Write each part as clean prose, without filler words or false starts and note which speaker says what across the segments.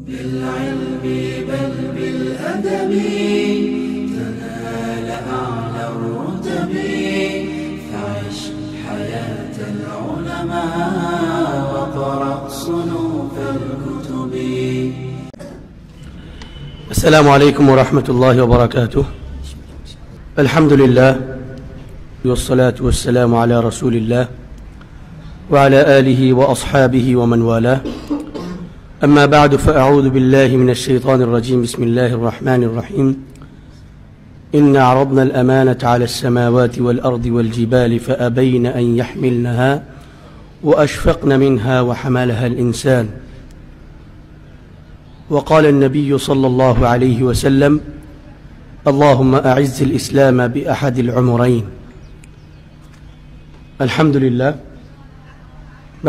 Speaker 1: بالعلم بل بالأدب تنال أعلى الرتب فعش حياة العلماء وقرأ صنوف الكتب.
Speaker 2: السلام عليكم ورحمة الله وبركاته. الحمد لله والصلاة والسلام على رسول الله وعلى آله وأصحابه ومن والاه. أما بعد فأعوذ بالله من الشيطان الرجيم. بسم الله الرحمن الرحيم. إنا عرضنا الأمانة على السماوات والأرض والجبال فأبين أن يحملنها وأشفقن منها وحملها الإنسان. وقال النبي صلى الله عليه وسلم اللهم أعز الإسلام بأحد العمرين. الحمد لله.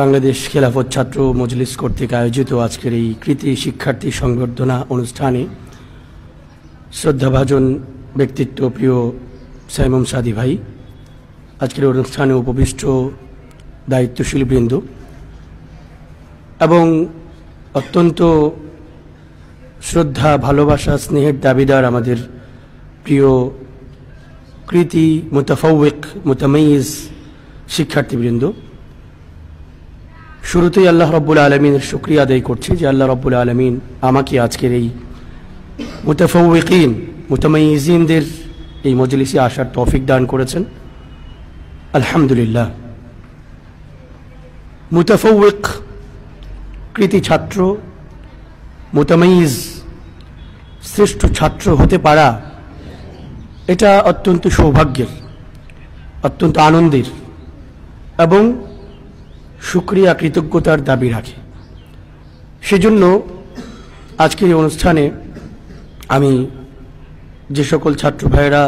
Speaker 2: বাংলাদেশ খেলাফত ছাত্র মজলিস কর্তৃক আয়োজিত আজকের এই কৃতি শিক্ষার্থী সংবর্ধনা অনুষ্ঠানে শ্রদ্ধাভাজন ব্যক্তিত্ব প্রিয় সাইমুম সাদি ভাই, আজকের অনুষ্ঠানে উপবিষ্ট দায়িত্বশীল বৃন্দ এবং অত্যন্ত শ্রদ্ধা ভালোবাসা স্নেহের দাবিদার আমাদের প্রিয় কৃতি মুতাফাউক মুতামাইজ শিক্ষার্থীবৃন্দ, শুরুতেই আল্লাহ রব্বুল আলমিনের শুকরিয়া আদায় করছি যে আল্লাহ রব্বুল আলমিন আমাকে আজকের এই মুতাফাউকিন মুতামাইজিনদের এই মজলিসে আসার তৌফিক দান করেছেন। আলহামদুলিল্লাহ। মুতাফাউক কৃতি ছাত্র, মুতামাইজ শ্রেষ্ঠ ছাত্র হতে পারা এটা অত্যন্ত সৌভাগ্যের, অত্যন্ত আনন্দের এবং শুকরিয়া কৃতজ্ঞতার দাবি রাখে। সেজন্য আজকের এই অনুষ্ঠানে আমি যে সকল ছাত্র ভাইয়েরা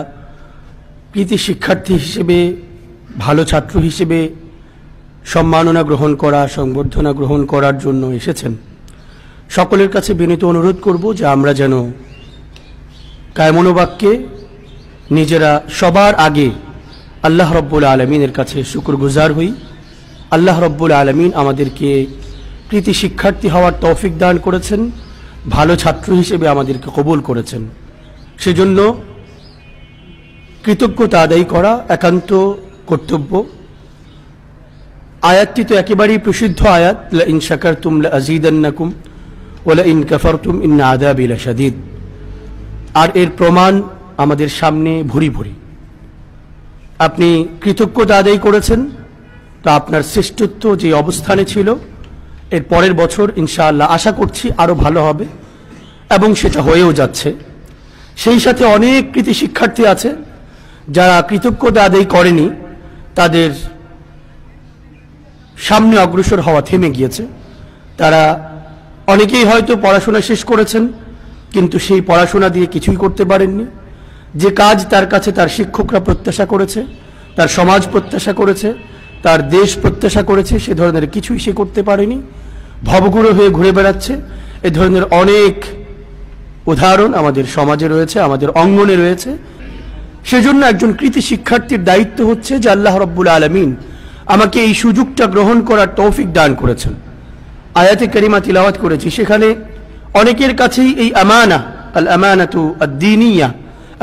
Speaker 2: কৃতি শিক্ষার্থী হিসেবে, ভালো ছাত্র হিসেবে সম্মাননা গ্রহণ করা, সংবর্ধনা গ্রহণ করার জন্য এসেছেন, সকলের কাছে বিনীত অনুরোধ করব যে আমরা যেন কায়মনোবাক্যে নিজেরা সবার আগে আল্লাহ রব্বুল আলমিনের কাছে শুকরগুজার হই। আল্লাহ রব্বুল আলমিন আমাদেরকে কৃতি শিক্ষার্থী হওয়ার তৌফিক দান করেছেন, ভালো ছাত্র হিসেবে আমাদেরকে কবুল করেছেন। সেজন্য কৃতজ্ঞতা আদায় করা একান্ত কর্তব্য। আয়াতটি তো একেবারেই প্রসিদ্ধ আয়াত, লা ইন শাকারতুম লা আযীদান্নাকুম ওয়া লা ইন কাফারতুম ইন্না আযাবি লাশাদীদ। আর এর প্রমাণ আমাদের সামনে ভুরি ভুরি। আপনি কৃতজ্ঞতা আদায় করেছেন, তা আপনার শ্রেষ্ঠত্ব যে অবস্থানে ছিল এর পরের বছর ইনশাআল্লাহ আশা করছি আরও ভালো হবে এবং সেটা হয়েও যাচ্ছে। সেই সাথে অনেক কৃতি শিক্ষার্থী আছে যারা কৃতজ্ঞতা আদায় করেনি, তাদের সামনে অগ্রসর হওয়া থেমে গিয়েছে। তারা অনেকেই হয়তো পড়াশোনা শেষ করেছেন কিন্তু সেই পড়াশোনা দিয়ে কিছুই করতে পারেননি। যে কাজ তার কাছে তার শিক্ষকরা প্রত্যাশা করেছে, তার সমাজ প্রত্যাশা করেছে, তার দেশ প্রত্যাশা করেছে, সে ধরনের কিছুই সে করতে পারেনি, ভবঘুরে হয়ে ঘুরে বেড়াচ্ছে। এ ধরনের অনেক উদাহরণ আমাদের সমাজে রয়েছে, আমাদের অঙ্গনে রয়েছে। সেজন্য একজন কৃতি শিক্ষার্থীর দায়িত্ব হচ্ছে যে আল্লাহ রব্বুল আলমিন আমাকে এই সুযোগটা গ্রহণ করার তৌফিক দান করেছেন। আয়াতে কারিমা তিলাওয়াত করেছি, সেখানে অনেকের কাছেই এই আমানা, আল আমানাতু আদ-দীনিয়া,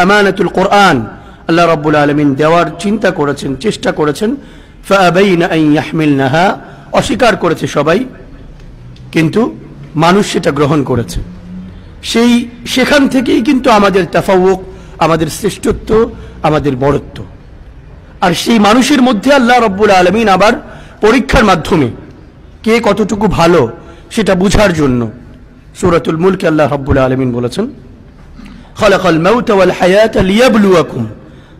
Speaker 2: আমানাতুল কোরআন আল্লাহ রব্বুল আলমিন দেওয়ার চিন্তা করেছেন, চেষ্টা করেছেন। ফাআবাইনা আন ইয়াহমিলনাহা, অস্বীকার করেছে সবাই, কিন্তু মানুষ সেটা গ্রহণ করেছে। সেখান থেকেই কিন্তু আমাদের তাফাউক, আমাদের শ্রেষ্ঠত্ব, আমাদের বড়ত্ব। আর সেই মানুষের মধ্যে আল্লাহ রব্বুল আলমিন আবার পরীক্ষার মাধ্যমে কে কতটুকু ভালো সেটা বুঝার জন্য সূরাতুল মুলকে আল্লাহ রব্বুল আলমিন বলেছেন খালাকাল মাউতা ওয়াল হায়াতা লিয়াবলুয়াকুম,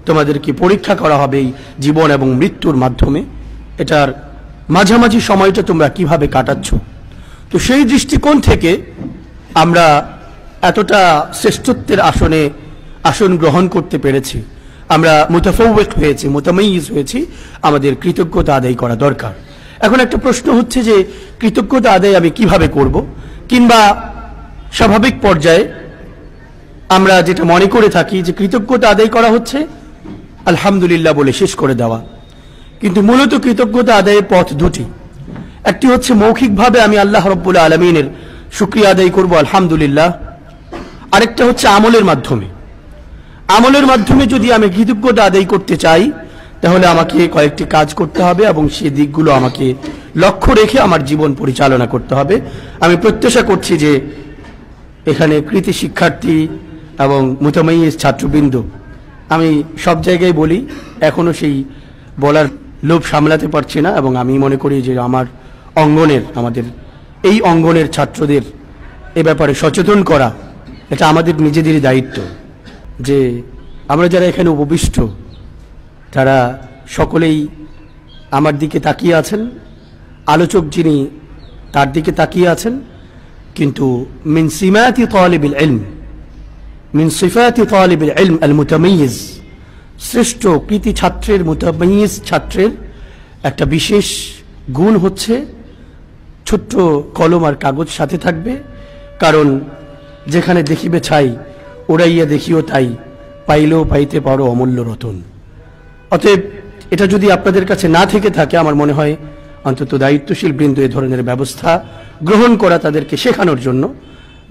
Speaker 2: তোমাদেরকে পরীক্ষা করা হবে এই জীবন এবং মৃত্যুর মাধ্যমে। এটার মাঝামাঝি সময়টা তোমরা কিভাবে কাটাচ্ছ। তো সেই দৃষ্টিকোণ থেকে আমরা এতটা শ্রেষ্ঠত্বের আসন গ্রহণ করতে পেরেছি, আমরা মুতাফাউক হয়েছি, মুতামাইজ হয়েছি, আমাদের কৃতজ্ঞতা আদায় করা দরকার। এখন একটা প্রশ্ন হচ্ছে যে কৃতজ্ঞতা আদায় আমি কিভাবে করব, কিংবা স্বাভাবিক পর্যায়ে আমরা যেটা মনে করে থাকি যে কৃতজ্ঞতা আদায় করা হচ্ছে আলহামদুলিল্লাহ বলে শেষ করে দেওয়া। কিন্তু মূলত কৃতজ্ঞতা আদায়ের পথ দুটি। একটি হচ্ছে মৌখিকভাবে আমি আল্লাহ রাব্বুল আলামিনের শুকরিয়া আদায় করব আলহামদুলিল্লাহ। আরেকটা হচ্ছে আমলের মাধ্যমে। আমলের মাধ্যমে যদি আমি কৃতজ্ঞতা আদায় করতে চাই তাহলে আমাকে কয়েকটি কাজ করতে হবে এবং সেই দিকগুলো আমাকে লক্ষ্য রেখে আমার জীবন পরিচালনা করতে হবে। আমি প্রত্যাশা করছি যে এখানে কৃতি শিক্ষার্থী এবং মুতামাইয়িজ ছাত্রবৃন্দ, আমি সব জায়গায় বলি, এখনো সেই বলার লোভ সামলাতে পারছি না এবং আমি মনে করি যে আমাদের এই অঙ্গনের ছাত্রদের এ ব্যাপারে সচেতন করা এটা আমাদের নিজেদেরই দায়িত্ব। যে আমরা যারা এখানে উপবিষ্ট তারা সকলেই আমার দিকে তাকিয়ে আছেন, আলোচক যিনি তার দিকে তাকিয়ে আছেন, কিন্তু মিন সিমাতি তালিবিল ইলম, মিন সিফাতি তালিবিল ইলম আল মুতামাইয়িজ, শ্রেষ্ঠ কৃতি ছাত্রের, মুতামাইয়িজ ছাত্রের একটা বিশেষ গুণ হচ্ছে ছোট্ট কলম আর কাগজ সাথে থাকবে। কারণ যেখানে দেখিবে ছাই ওড়াইয়া দেখিও তাই, পাইলেও পাইতে পারো অমূল্য রতন। অতএব এটা যদি আপনাদের কাছে না থেকে থাকে, আমার মনে হয় অন্তত দায়িত্বশীল বৃন্দ এ ধরনের ব্যবস্থা গ্রহণ করা, তাদেরকে শেখানোর জন্য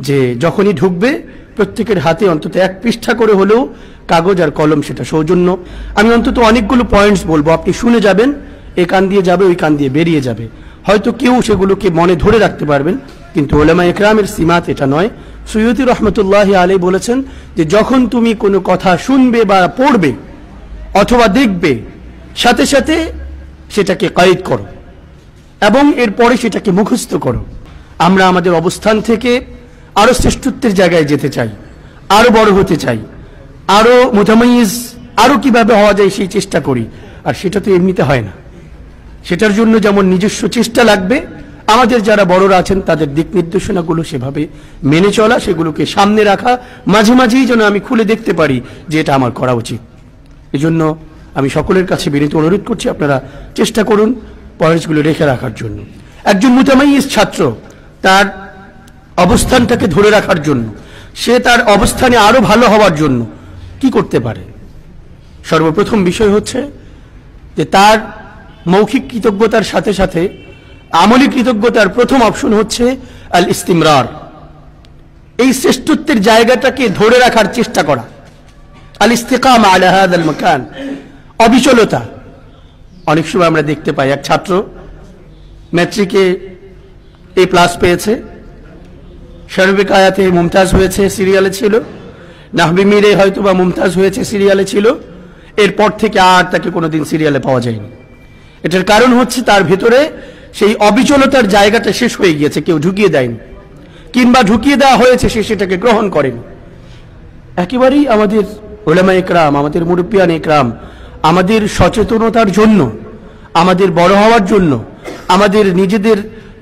Speaker 2: যে যখনই ঢুকবে প্রত্যেকের হাতে অন্তত এক পৃষ্ঠা করে হলেও কাগজ আর কলম, সেটা সৌজন্য। আমি অন্তত অনেকগুলো পয়েন্টস বলবো, আপনি শুনে যাবেন, এ কান দিয়ে যাবে ওই কান দিয়ে বেরিয়ে যাবে। হয়তো কেউ সেগুলোকে মনে ধরে রাখতে পারবেন, কিন্তু উলামা ইকরামের সিমাত এটা নয়। সুয়ুতি রহমতুল্লাহি আলাইহি বলেছেন যে যখন তুমি কোনো কথা শুনবে বা পড়বে অথবা দেখবে, সাথে সাথে সেটাকে কায়েদ করো এবং এরপরে সেটাকে মুখস্থ করো। আমরা আমাদের অবস্থান থেকে আরো শ্রেষ্ঠত্বের জায়গায় যেতে চাই, আরো বড় হতে চাই, আরো মুতামাইয়িজ, আরো কিভাবে হওয়া যায় সেই চেষ্টা করি। আর সেটা তো এমনিতে হয় না, সেটার জন্য যেমন নিজস্ব চেষ্টা লাগবে, আমাদের যারা বড়রা আছেন তাদের দিক নির্দেশনাগুলো সেভাবে মেনে চলা, সেগুলোকে সামনে রাখা, মাঝে মাঝেই যেন আমি খুলে দেখতে পারি যে এটা আমার করা উচিত। এজন্য আমি সকলের কাছে বিনীত অনুরোধ করছি, আপনারা চেষ্টা করুন পয়েন্টসগুলো রেখে রাখার জন্য। একজন মুতামাইয়িজ ছাত্র তার অবস্থানটাকে ধরে রাখার জন্য, সে তার অবস্থানে আরো ভালো হওয়ার জন্য কি করতে পারে? সর্বপ্রথম বিষয় হচ্ছে যে তার মৌখিক কৃতজ্ঞতার সাথে সাথে আমলি কৃতজ্ঞতার প্রথম অপশন হচ্ছে আল ইস্তিমরার, এই শ্রেষ্ঠত্বের জায়গাটাকে ধরে রাখার চেষ্টা করা। আল ইস্তিকামা আলা হাযাল মাকান, অবিচলতা। অনেক সময় আমরা দেখতে পাই এক ছাত্র ম্যাট্রিকে A+ পেয়েছে, সার্বিক আয়াতে মুমতাজ হয়েছে, সিরিয়ালে ছিল, নাহবি মিরে হয়তো বা মুমতাজ হয়েছে, সিরিয়ালে ছিল, এরপর থেকে আর তাকে কোনোদিন সিরিয়ালে পাওয়া যায়নি। এটার কারণ হচ্ছে তার ভেতরে সেই অবিচলতার জায়গাটা শেষ হয়ে গিয়েছে, কেউ ঢুকিয়ে দেয়নি, কিংবা ঢুকিয়ে দেওয়া হয়েছে সে সেটাকে গ্রহণ করেনি। একেবারেই আমাদের উলামা ইকরাম, আমাদের মুরব্বিয়ান ইকরাম আমাদের সচেতনতার জন্য, আমাদের বড় হওয়ার জন্য, আমাদের নিজেদের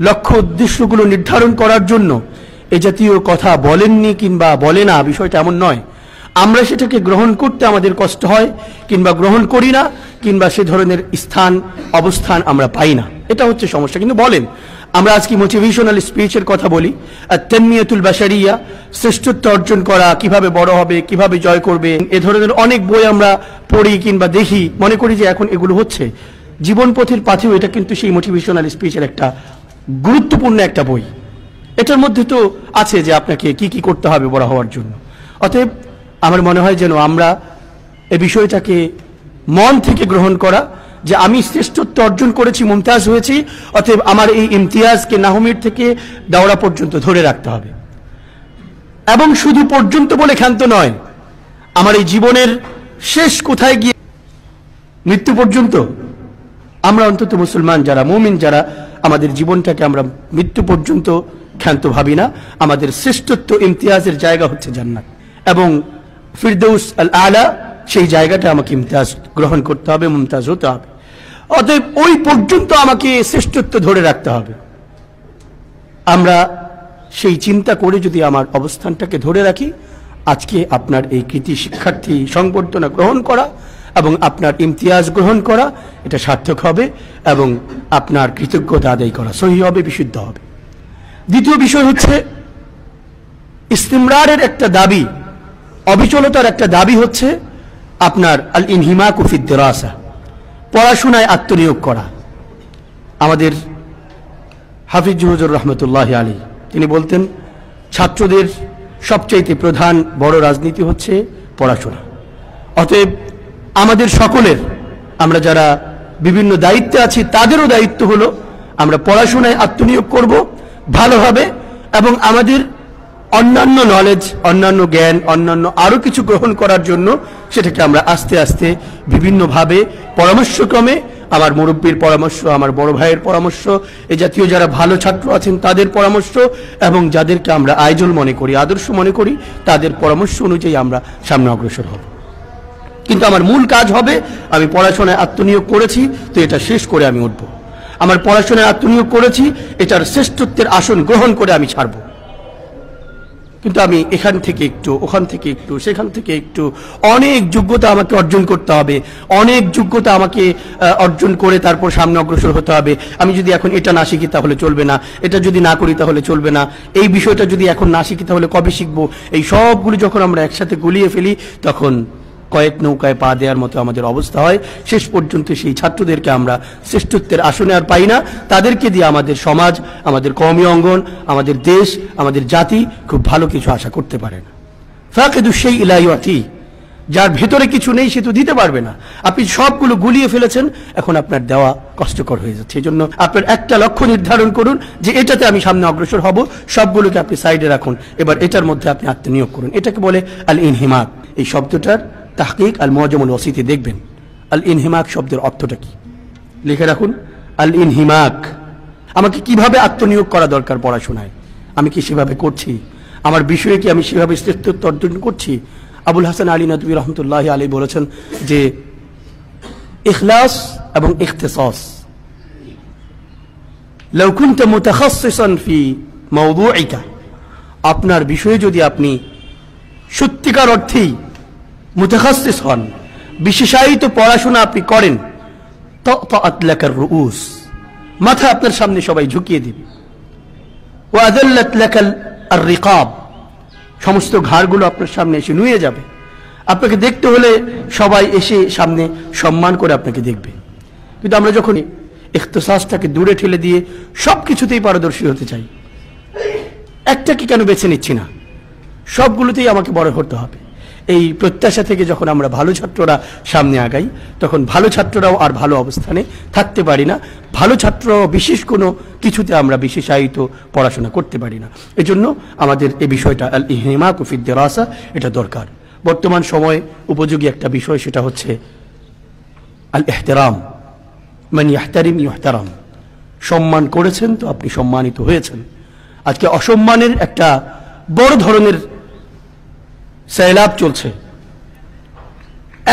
Speaker 2: লক্ষ্য উদ্দেশ্যগুলো নির্ধারণ করার জন্য এ জাতীয় কথা বলেননি কিংবা বলে না, বিষয়টা এমন নয়। আমরা সেটাকে গ্রহণ করতে আমাদের কষ্ট হয়, কিংবা গ্রহণ করি না, কিংবা সে ধরনের স্থান অবস্থান আমরা পাই না, এটা হচ্ছে সমস্যা। কিন্তু বলেন, আমরা আজকে মোটিভেশনাল স্পিচের কথা বলি, আত-তানমিয়াতুল বাশারিয়া, শ্রেষ্ঠত্ব অর্জন করা, কিভাবে বড় হবে, কিভাবে জয় করবে, এ ধরনের অনেক বই আমরা পড়ি কিংবা দেখি, মনে করি যে এখন এগুলো হচ্ছে জীবন পথের পাথেও। এটা কিন্তু সেই মোটিভেশনাল স্পিচের একটা গুরুত্বপূর্ণ একটা বই। এটার মধ্যে তো আছে যে আপনাকে কি কি করতে হবে বড় হওয়ার জন্য। অতএব আমার মনে হয় যেন আমরা এই বিষয়টাকে মন থেকে গ্রহণ করা, যে আমি শ্রেষ্ঠত্ব অর্জন করেছি, মুমতাজ হয়েছি, অতএব আমার এই ইমতিয়াজকে নাহমির থেকে দাওরা পর্যন্ত ধরে রাখতে হবে। এবং শুধু পর্যন্ত বলে ক্ষান্ত নয়, আমার এই জীবনের শেষ কোথায় গিয়ে মৃত্যু পর্যন্ত আমরা অন্তত মুসলমান যারা, মুমিন যারা, আমাদের জীবনটাকে আমরা মৃত্যু পর্যন্ত ক্ষান্ত ভাবি না। আমাদের শ্রেষ্ঠত্ব, ইমতিয়াজের জায়গা হচ্ছে জান্নাত এবং ফিরদৌস আল আলা, সেই জায়গাটা আমাকে ইমতিয়াজ গ্রহণ করতে হবে, মুমতাজ হতে হবে। অতএব ওই পর্যন্ত আমাকে শ্রেষ্ঠত্ব ধরে রাখতে হবে। আমরা সেই চিন্তা করে যদি আমার অবস্থানটাকে ধরে রাখি, আজকে আপনার এই কৃতি শিক্ষার্থী সংবর্ধনা গ্রহণ করা এবং আপনার ইমতিয়াজ গ্রহণ করা, এটা সার্থক হবে এবং আপনার কৃতজ্ঞতা আদায় করা সহিহ হবে, বিশুদ্ধ হবে। দ্বিতীয় বিষয় হচ্ছে ইস্তিমরারের একটা দাবি, অবিচলতার একটা দাবি হচ্ছে আপনার আল ইনহিমাকু ফিদ দিরাসা, পড়াশোনায় আত্মনিয়োগ করা। আমাদের হাফিজ হুজুর রহমতুল্লাহি আলাইহি তিনি বলতেন ছাত্রদের সবচাইতে প্রধান বড় রাজনীতি হচ্ছে পড়াশোনা। অতএব আমাদের সকলের, আমরা যারা বিভিন্ন দায়িত্বে আছি তাদেরও দায়িত্ব হলো আমরা পড়াশোনায় আত্মনিয়োগ করব ভালোভাবে, এবং আমাদের অন্যান্য নলেজ, অন্যান্য জ্ঞান, অন্যান্য আরো কিছু গ্রহণ করার জন্য সেটাকে আমরা আস্তে আস্তে বিভিন্নভাবে পরামর্শক্রমে, আমার মুরব্বীর পরামর্শ, আমার বড় ভাইয়ের পরামর্শ, এই জাতীয় যারা ভালো ছাত্র আছেন তাদের পরামর্শ, এবং যাদেরকে আমরা আইডল মনে করি, আদর্শ মনে করি, তাদের পরামর্শ অনুযায়ী আমরা সামনে অগ্রসর হব। কিন্তু আমার মূল কাজ হবে, আমি পড়াশোনায় আত্মনিয়োগ করেছি তো এটা শেষ করে আমি উঠব। আমার পড়াশোনায় আত্মনিয়োগ করেছি, এটার শ্রেষ্ঠত্বের আসন গ্রহণ করে আমি ছাড়ব। কিন্তু আমি এখান থেকে একটু, ওখান থেকে একটু, সেখান থেকে একটু, অনেক যোগ্যতা আমাকে অর্জন করতে হবে, অনেক যোগ্যতা আমাকে অর্জন করে তারপর সামনে অগ্রসর হতে হবে। আমি যদি এখন এটা না শিখি তাহলে চলবে না, এটা যদি না করি তাহলে চলবে না, এই বিষয়টা যদি এখন না শিখি তাহলে কবে শিখবো। এই সবগুলো যখন আমরা একসাথে গুলিয়ে ফেলি তখন কয়েক নৌকায় পা দেওয়ার মতো আমাদের অবস্থা হয়। শেষ পর্যন্ত সেই ছাত্রদেরকে আমরা শ্রেষ্ঠত্বের আসনে আর পাই না। তাদেরকে দিয়ে আমাদের সমাজ, আমাদের কওমি অঙ্গন, আমাদের দেশ, আমাদের জাতি খুব ভালো কিছু আশা করতে পারে না। ফাকিদুশ শাইই লা ইউতি, যার ভেতরে কিছু নেই সে তো দিতে পারবে না। আপনি সবগুলো গুলিয়ে ফেলেছেন, এখন আপনার দেওয়া কষ্টকর হয়ে যাচ্ছে। এই জন্য আপনার একটা লক্ষ্য নির্ধারণ করুন যে এটাতে আমি সামনে অগ্রসর হব, সবগুলোকে আপনি সাইডে রাখুন, এবার এটার মধ্যে আপনি আত্মনিয়োগ করুন। এটাকে বলে আল ইনহিমাক। এই শব্দটার তাহকিক আল মুআজ্জামুল ওয়াসিতে দেখবেন আল ইনহিমাক শব্দের অর্থটা কি, লিখে রাখুন। আল ইনহিমাক, আমাকে কিভাবে আত্মনিয়োগ করা দরকার পড়াশোনায়, আমি কি সেভাবে করছি, আমার বিষয়ে কি আমি সেভাবে শ্রেষ্ঠত্ব অর্জন করছি। আবুল হাসান আলী নদভী রহমতুল্লাহ আলাইহি বলেছেন যে ইখলাস এবং ইখতিসাস, লাউ কুনতা মুতাখাসসিসান ফি মাওদুইকা, আপনার বিষয়ে যদি আপনি সত্যিকার অর্থেই মুতাখাসসিস হন, বিশেষায়িত পড়াশোনা আপনি করেন, তাআত লাকার রুউস, মাথা আপনার সামনে সবাই ঝুঁকিয়ে দিবে, ওয়া আযাল্লাত লাকাল আর রিকাব, সমস্ত ঘাড়গুলো আপনার সামনে এসে নুয়ে যাবে। আপনাকে দেখতে হলে সবাই এসে সামনে সম্মান করে আপনাকে দেখবে। কিন্তু আমরা যখন ইখতিসাসটাকে দূরে ঠেলে দিয়ে সবকিছুতেই পারদর্শী হতে চাই, একটাকে কেন বেছে নিচ্ছি না, সবগুলোতেই আমাকে বড় হতে হবে, এই প্রত্যাশা থেকে যখন আমরা ভালো ছাত্ররা সামনে আগাই তখন ভালো ছাত্ররাও আর ভালো অবস্থানে থাকতে পারি না। ভালো ছাত্ররাও বিশেষ কোনো কিছুতে আমরা বিশেষায়িত পড়াশোনা করতে পারি না। এজন্য আমাদের এই বিষয়টা আল ইনহিমাকু ফিদ দিরাসা, এটা দরকার। বর্তমান সময়ে উপযোগী একটা বিষয়, সেটা হচ্ছে আল ইহতিরাম। মান ইয়াহতারিম ইহতারাম, সম্মান করেছেন তো আপনি সম্মানিত হয়েছেন। আজকে অসম্মানের একটা বড় ধরনের সয়লাব চলছে।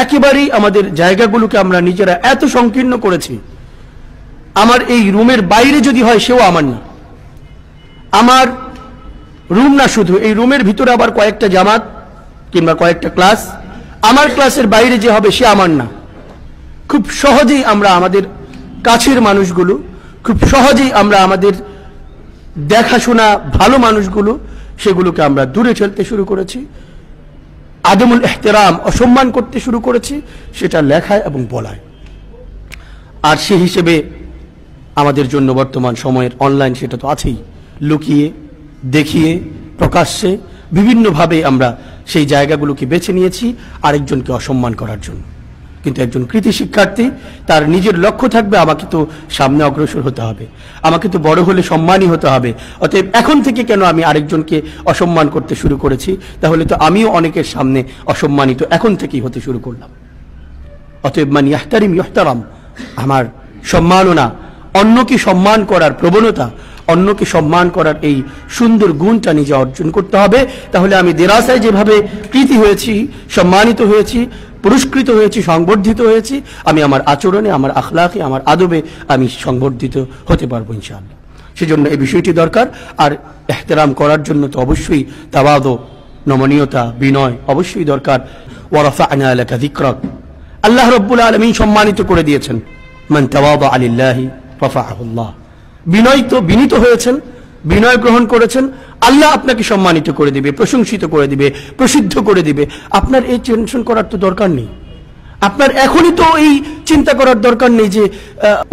Speaker 2: একেবারেই আমাদের জায়গাগুলোকে আমরা নিজেরা এত সংকীর্ণ করেছি, আমার এই রুমের বাইরে যদি হয় সেও আমার না, আমার রুম না শুধু, এই রুমের ভিতরে আবার কয়েকটা জামাত কিংবা কয়েকটা ক্লাস, আমার ক্লাসের বাইরে যে হবে সে আমার না। খুব সহজেই আমরা আমাদের কাছের মানুষগুলো, খুব সহজেই আমরা আমাদের দেখাশোনা ভালো মানুষগুলো, সেগুলোকে আমরা দূরে ঠেলতে শুরু করেছি, আদমুল ইহতিরাম, অসম্মান করতে শুরু করেছি, সেটা লেখায় এবং বলায়। আর সে হিসেবে আমাদের জন্য বর্তমান সময়ের অনলাইন সেটা তো আছেই, লুকিয়ে দেখিয়ে প্রকাশ্যে বিভিন্নভাবে আমরা সেই জায়গাগুলোকে বেছে নিয়েছি আরেকজনকে অসম্মান করার জন্য। কিন্তু একজন কৃতি শিক্ষার্থী তার নিজের লক্ষ্য থাকবে, আমাকে তো সামনে অগ্রসর হতে হবে, আমাকে তো বড় হলে সম্মানী হতে হবে। অতএব এখন থেকে কেন আমি আরেকজনকে অসম্মান করতে শুরু করেছি, তাহলে তো আমিও অনেকের সামনে অসম্মানিত এখন থেকেই হতে শুরু করলাম। অতএব মান ইয়াহতারিম ইহতারাম, আমার সম্মাননা, অন্যকে সম্মান করার প্রবণতা, অন্যকে সম্মান করার এই সুন্দর গুণটা নিজে অর্জন করতে হবে। তাহলে আমি দেরাসায় যেভাবে প্রীতি হয়েছি, সম্মানিত হয়েছি, পুরস্কৃত হয়েছি, সংবর্ধিত হয়েছি, আমি আমার আচরণে, আমার আখলাকে, আমার আদবে আমি সংবর্ধিত হতে পারবো ইনশাআল্লাহ। সেজন্য এই বিষয়টি দরকার। আর ইহতিরাম করার জন্য তো অবশ্যই তাওয়াদু, নমনীয়তা, বিনয় অবশ্যই দরকার। ওয়া রাফা'না লাকা যিকরাক, আল্লাহ রাব্বুল আলামিন সম্মানিত করে দিয়েছেন, মান তাওয়াদা লিল্লাহি রাফা'াহুল্লাহ, বিনীত হয়েছেন, বিনয় গ্রহণ করেছেন, আল্লাহ আপনাকে সম্মানিত করে দিবে, প্রশংসিত করে দিবে, প্রসিদ্ধ করে দিবে। আপনার এই টেনশন করার তো দরকার নেই। আপনার এখনই তো এই চিন্তা করার দরকার নেই যে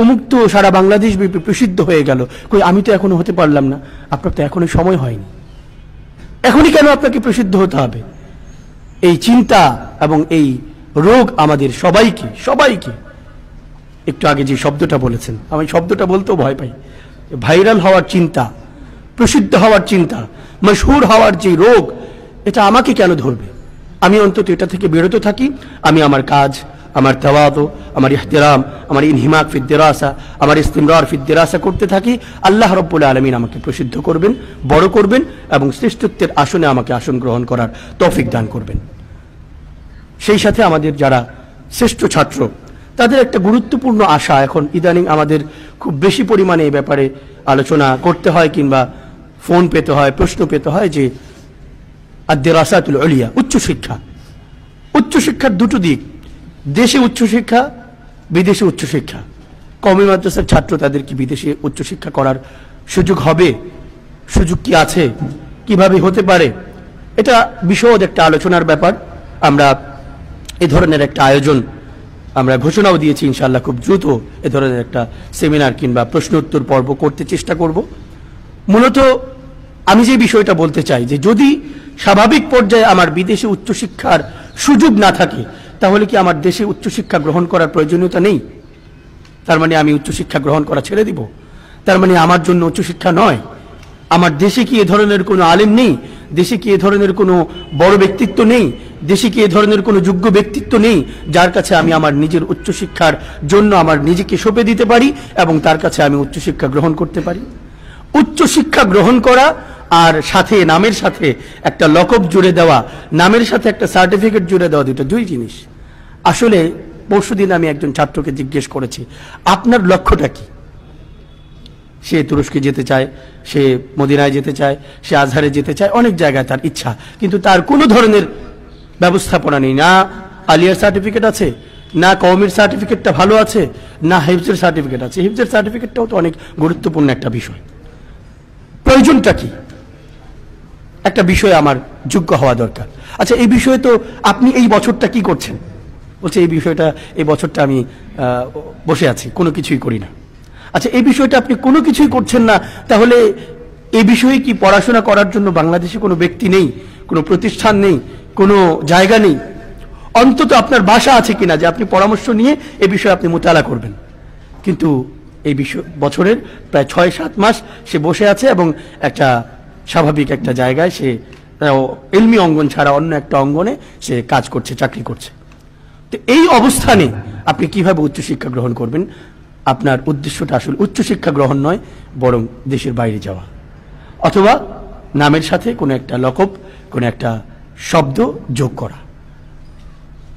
Speaker 2: অমুক তো সারা বাংলাদেশ প্রসিদ্ধ হয়ে গেল, কই আমি তো এখনো হতে পারলাম না। আপনার তো এখনো সময় হয়নি, এখনই কেন আপনাকে প্রসিদ্ধ হতে হবে? এই চিন্তা এবং এই রোগ আমাদের সবাইকে একটু আগে যে শব্দটা বলেছেন, আমি শব্দটা বলতেও ভয় পাই, ভাইরাল হওয়ার চিন্তা, প্রসিদ্ধ হওয়ার চিন্তা, মশহুর হওয়ার যে রোগ, এটা আমাকে কেন ধরবে? আমি অন্তত এটা থেকে বিরত থাকি। আমি আমার কাজ, আমার তাওয়াদু, আমার ইহতিরাম, আমার ইনহিমাক ফিদ দিরাসা, আমার ইস্তিমরার ফিদ দিরাসা করতে থাকি। আল্লাহ রাব্বুল আলামিন আমাকে প্রসিদ্ধ করবেন, বড় করবেন এবং শ্রেষ্ঠত্বের আসনে আমাকে আসন গ্রহণ করার তৌফিক দান করবেন। সেই সাথে আমাদের যারা শ্রেষ্ঠ ছাত্র, তাদের একটা গুরুত্বপূর্ণ আশা এখন ইদানিং আমাদের খুব বেশি পরিমাণে এই ব্যাপারে আলোচনা করতে হয় কিংবা ফোন পেতে হয়, প্রশ্ন পেতে হয় যে আদ-দিরাসাতুল উলিয়া, উচ্চশিক্ষার দুটো দিক, দেশে উচ্চশিক্ষা, বিদেশে উচ্চশিক্ষা। কওমি মাদ্রাসার ছাত্র তাদের কি বিদেশে উচ্চশিক্ষা করার সুযোগ হবে? সুযোগ কি আছে? কিভাবে হতে পারে? এটা বিশদ একটা আলোচনার ব্যাপার। আমরা এই ধরনের একটা আয়োজন আমরা ঘোষণাও দিয়েছি, ইনশাআল্লাহ খুব দ্রুত এ ধরনের একটা সেমিনার কিংবা প্রশ্ন উত্তর পর্ব করতে চেষ্টা করব। মূলত আমি যে বিষয়টা বলতে চাই যে যদি স্বাভাবিক পর্যায়ে আমার বিদেশে উচ্চশিক্ষার সুযোগ না থাকে, তাহলে কি আমার দেশে উচ্চশিক্ষা গ্রহণ করার প্রয়োজনীয়তা নেই? তার মানে আমি উচ্চশিক্ষা গ্রহণ করা ছেড়ে দিব? তার মানে আমার জন্য উচ্চশিক্ষা নয়? আমার দেশে কি এ ধরনের কোনো আলেম নেই? দেশে কি এ ধরনের কোনো বড় ব্যক্তিত্ব নেই? দেশে কি এ ধরনের কোনো যোগ্য ব্যক্তিত্ব নেই যার কাছে আমি আমার নিজের উচ্চশিক্ষার জন্য আমার নিজেকে সঁপে দিতে পারি এবং তার কাছে আমি উচ্চশিক্ষা গ্রহণ করতে পারি? উচ্চশিক্ষা গ্রহণ করা আর সাথে নামের সাথে একটা লকব জুড়ে দেওয়া, নামের সাথে একটা সার্টিফিকেট জুড়ে দেওয়া দুই জিনিস। আসলে পরশুদিন আমি একজন ছাত্রকে জিজ্ঞেস করেছি, আপনার লক্ষ্যটা কি? সে তুরস্কে যেতে চায়, সে মদিনায় যেতে চায়, সে আজহারে যেতে চায়, অনেক জায়গায় তার ইচ্ছা, কিন্তু তার কোনো ধরনের ব্যবস্থাপনা নেই। না আলিয়ার সার্টিফিকেট আছে, না কওমির সার্টিফিকেটটা ভালো আছে, না হিফজের সার্টিফিকেট আছে। হিফজের সার্টিফিকেটটাও তো অনেক গুরুত্বপূর্ণ একটা বিষয়। প্রয়োজনটা কি? একটা বিষয় আমার যোগ্য হওয়া দরকার। আচ্ছা, এই বিষয়ে তো আপনি এই বছরটা কি করছেন? বলছে এই বছরটা আমি বসে আছি, কোনো কিছুই করি না। আচ্ছা, এই বিষয়টা আপনি কোনো কিছুই করছেন না, তাহলে এই বিষয়ে কি পড়াশোনা করার জন্য বাংলাদেশে কোনো ব্যক্তি নেই, কোনো প্রতিষ্ঠান নেই, কোনো জায়গা নেই? অন্তত আপনার বাসা আছে কিনা যে আপনি পরামর্শ নিয়ে এই বিষয়ে আপনি মোতালা করবেন? কিন্তু এই বছরের প্রায় 6-7 মাস সে বসে আছে এবং একটা স্বাভাবিক একটা জায়গায় সে ইলমি অঙ্গন ছাড়া অন্য একটা অঙ্গনে সে কাজ করছে, চাকরি করছে। তো এই অবস্থানে আপনি কিভাবে উচ্চশিক্ষা গ্রহণ করবেন? আপনার উদ্দেশ্যটা আসলে উচ্চশিক্ষা গ্রহণ নয়, বরং দেশের বাইরে যাওয়া, অথবা নামের সাথে কোনো একটা লকব, কোনো একটা শব্দ যোগ করা।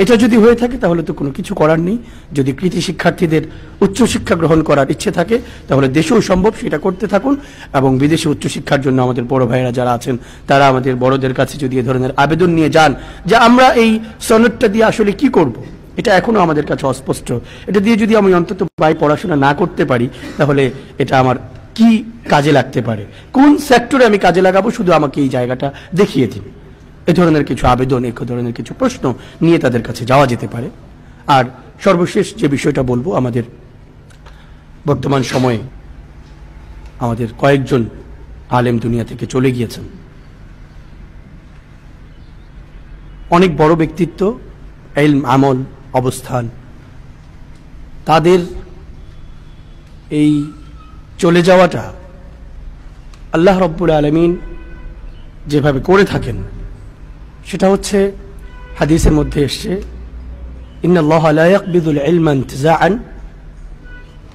Speaker 2: এটা যদি হয়ে থাকে তাহলে তো কোনো কিছু করার নেই। যদি কৃতি শিক্ষার্থীদের উচ্চশিক্ষা গ্রহণ করার ইচ্ছে থাকে তাহলে দেশেও সম্ভব, সেটা করতে থাকুন। এবং বিদেশে উচ্চশিক্ষার জন্য আমাদের বড় ভাইয়েরা যারা আছেন তারা আমাদের বড়দের কাছে যদি এ ধরনের আবেদন নিয়ে যান যে আমরা এই সনদটা দিয়ে আসলে কি করব, এটা এখনো আমাদের কাছে অস্পষ্ট, এটা দিয়ে যদি আমি অন্তত পড়াশোনা না করতে পারি তাহলে এটা আমার কি কাজে লাগতে পারে, কোন সেক্টরে আমি কাজে লাগাবো, শুধু আমাকে এই জায়গাটা দেখিয়ে দিন। এ ধরনের কিছু আবেদন, এ ধরনের কিছু প্রশ্ন নিয়ে তাদের কাছে যাওয়া যেতে পারে। আর সর্বশেষ যে বিষয়টা বলবো, আমাদের বর্তমান সময়ে আমাদের কয়েকজন আলেম দুনিয়া থেকে চলে গিয়েছেন, অনেক বড় ব্যক্তিত্ব, ইলম, আমল, অবস্থান। তাদের এই চলে যাওয়াটা আল্লাহ রাব্বুল আলামিন যেভাবে করে থাকেন সেটা হচ্ছে হাদিসের মধ্যে এসছে, ইন্নাল্লাহা লা ইয়াকবিদুল ইলমা ইনতিজাআন।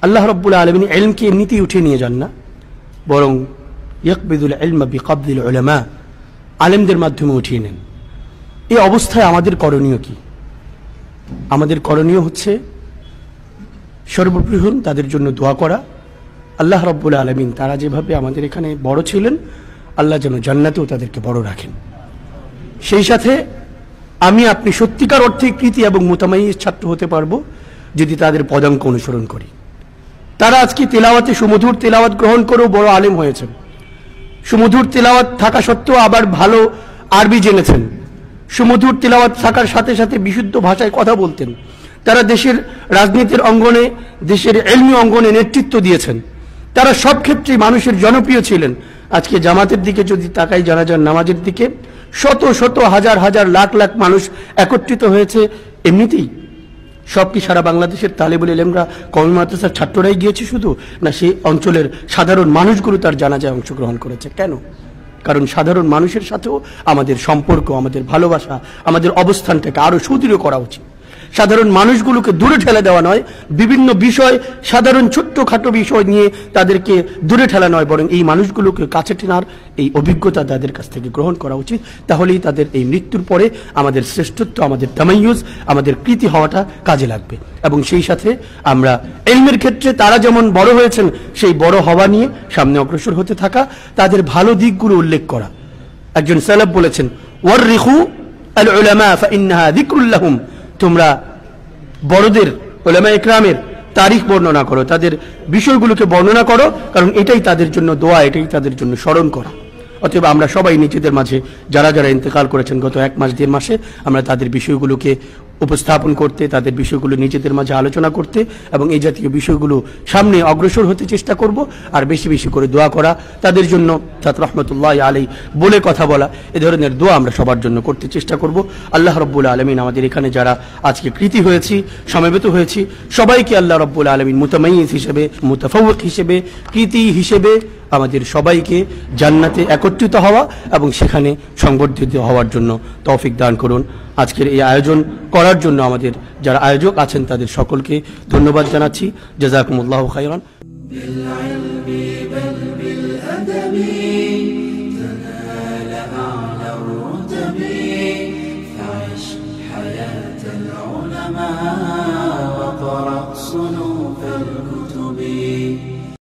Speaker 2: আল্লাহ রাব্বুল আলামিন ইলমকে এমনিতেই উঠিয়ে নিয়ে যান না, বরং ইয়াকবিদুল ইলমা বিকবদিল উলামা, আলেমদের মাধ্যমে উঠিয়ে নেন। এই অবস্থায় আমাদের করণীয় কি? আমাদের করণীয় হচ্ছে সর্বপ্রথম তাদের জন্য দোয়া করা। আল্লাহ রাব্বুল আলামিন তারা যেভাবে আমাদের এখানে বড় ছিলেন, আল্লাহ যেন জান্নাতেও তাদেরকে বড় রাখেন। সেই সাথে আমি আপনি সত্যিকার অর্থে কৃতি এবং মুতামাইয়িজ ছাত্র হতে পারবো যদি তাদের পদাঙ্ক অনুসরণ করি। তারা আজকে তেলাওয়াতে সুমধুর তেলাওয়াত গ্রহণ করেও বড় আলেম হয়েছেন, সুমধুর তেলাওয়াত থাকা সত্ত্বেও আবার ভালো আরবি জেনেছেন, সুমধুর তেলাওয়াত থাকার সাথে সাথে বিশুদ্ধ ভাষায় কথা বলতেন, তারা দেশের রাজনীতির অঙ্গনে, দেশের ইলমি অঙ্গনে নেতৃত্ব দিয়েছেন। তারা সব ক্ষেত্রেই মানুষের জনপ্রিয় ছিলেন। আজকে জামাতের দিকে যদি তাকাই, জানাজার নামাজের দিকে শত শত হাজার হাজার লাখ লাখ মানুষ একত্রিত হয়েছে এমনিতেই। সব কি সারা বাংলাদেশের তালেবুল ইলমরা, কওমি মাদ্রাসার ছাত্ররাই গিয়েছে শুধু, না সেই অঞ্চলের সাধারণ মানুষগুলো তার জানাজায় অংশগ্রহণ করেছে? কেন? কারণ সাধারণ মানুষের সাথেও আমাদের সম্পর্ক, আমাদের ভালোবাসা, আমাদের অবস্থানটাকে আরো সুদৃঢ় করা উচিত। সাধারণ মানুষগুলোকে দূরে ঠেলে দেওয়া নয়, বিভিন্ন বিষয়, সাধারণ ছোট্টখাটো বিষয় নিয়ে তাদেরকে দূরে ঠেলা নয়, বরং এই মানুষগুলোকে কাছে টেনার এই অভিজ্ঞতা তাদের কাছ থেকে গ্রহণ করা উচিত। তাহলেই তাদের এই মৃত্যুর পরে আমাদের শ্রেষ্ঠত্ব, আমাদের তামাইয়ুজ, আমাদের কৃতি হওয়াটা কাজে লাগবে। এবং সেই সাথে আমরা ইলমের ক্ষেত্রে তারা যেমন বড় হয়েছেন, সেই বড় হওয়া নিয়ে সামনে অগ্রসর হতে থাকা, তাদের ভালো দিকগুলো উল্লেখ করা। একজন সালাফ বলেছেন, ওয়াররিখু আল উলামা ফাইন্নাহা যিকরুল লাহুম, তোমরা বড়দের, উলামা ইকরামের তারিখ বর্ণনা করো, তাদের বিষয়গুলোকে বর্ণনা করো, কারণ এটাই তাদের জন্য দোয়া, এটাই তাদের জন্য স্মরণ করা। অতএব আমরা সবাই নিজেদের মাঝে যারা যারা ইন্তেকাল করেছেন গত 1 মাস 1.5 মাসে, আমরা তাদের বিষয়গুলোকে উপস্থাপন করতে, তাদের বিষয়গুলো নিজেদের মাঝে আলোচনা করতে এবং এই জাতীয় বিষয়গুলো সামনে অগ্রসর হতে চেষ্টা করব। আর বেশি বেশি করে দোয়া করা, তাদের জন্য তাত রহমতুল্লাহ আলাই বলে কথা বলা, এ ধরনের দোয়া আমরা সবার জন্য করতে চেষ্টা করব। আল্লাহ রব্বুল আলমিন আমাদের এখানে যারা আজকে কৃতি হয়েছি, সমবেত হয়েছি, সবাইকে আল্লাহ রব্বুল আলমিন মুতামাইয়িজ হিসেবে, মুতাফাওয়িক হিসেবে, কৃতি হিসেবে আমাদের সবাইকে জান্নাতে একত্রিত হওয়া এবং সেখানে সংবর্ধিত হওয়ার জন্য তৌফিক দান করুন। আজকের এই আয়োজন করার জন্য আমাদের যারা আয়োজক আছেন তাদের সকলকে ধন্যবাদ জানাচ্ছি। জাযাকুমুল্লাহু খাইরান।
Speaker 1: وقرأ صنوع